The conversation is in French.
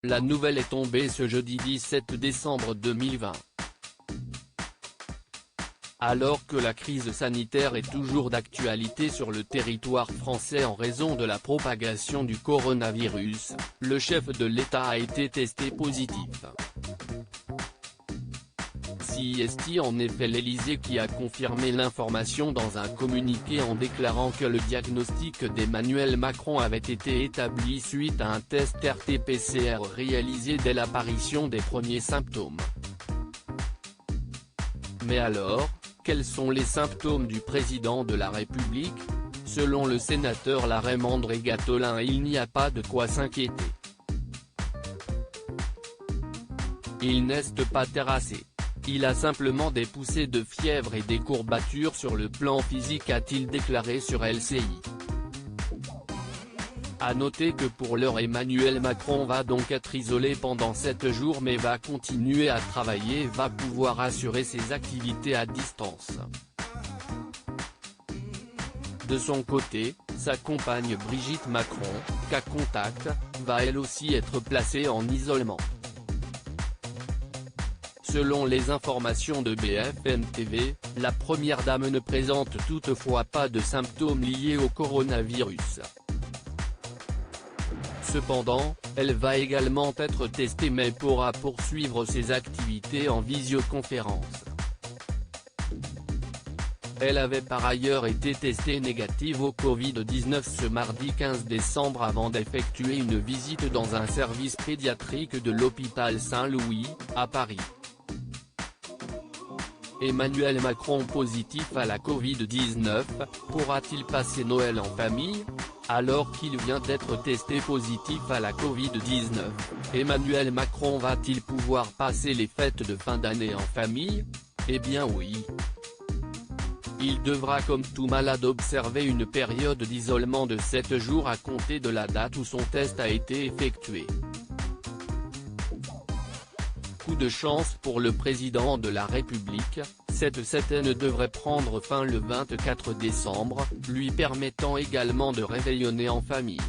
La nouvelle est tombée ce jeudi 17 décembre 2020. Alors que la crise sanitaire est toujours d'actualité sur le territoire français en raison de la propagation du coronavirus, le chef de l'État a été testé positif. C'est en effet l'Élysée qui a confirmé l'information dans un communiqué en déclarant que le diagnostic d'Emmanuel Macron avait été établi suite à un test RT-PCR réalisé dès l'apparition des premiers symptômes. Mais alors, quels sont les symptômes du président de la République? Selon le sénateur La Raymondre Gatolin, il n'y a pas de quoi s'inquiéter. Il n'est pas terrassé. Il a simplement des poussées de fièvre et des courbatures sur le plan physique, a-t-il déclaré sur LCI. A noter que pour l'heure Emmanuel Macron va donc être isolé pendant 7 jours mais va continuer à travailler et va pouvoir assurer ses activités à distance. De son côté, sa compagne Brigitte Macron, cas contact, va elle aussi être placée en isolement. Selon les informations de BFM TV, la première dame ne présente toutefois pas de symptômes liés au coronavirus. Cependant, elle va également être testée mais pourra poursuivre ses activités en visioconférence. Elle avait par ailleurs été testée négative au Covid-19 ce mardi 15 décembre avant d'effectuer une visite dans un service pédiatrique de l'hôpital Saint-Louis, à Paris. Emmanuel Macron positif à la Covid-19, pourra-t-il passer Noël en famille? Alors qu'il vient d'être testé positif à la Covid-19, Emmanuel Macron va-t-il pouvoir passer les fêtes de fin d'année en famille? Eh bien oui. Il devra comme tout malade observer une période d'isolement de 7 jours à compter de la date où son test a été effectué. Coup de chance pour le président de la République, cette septaine devrait prendre fin le 24 décembre, lui permettant également de réveillonner en famille.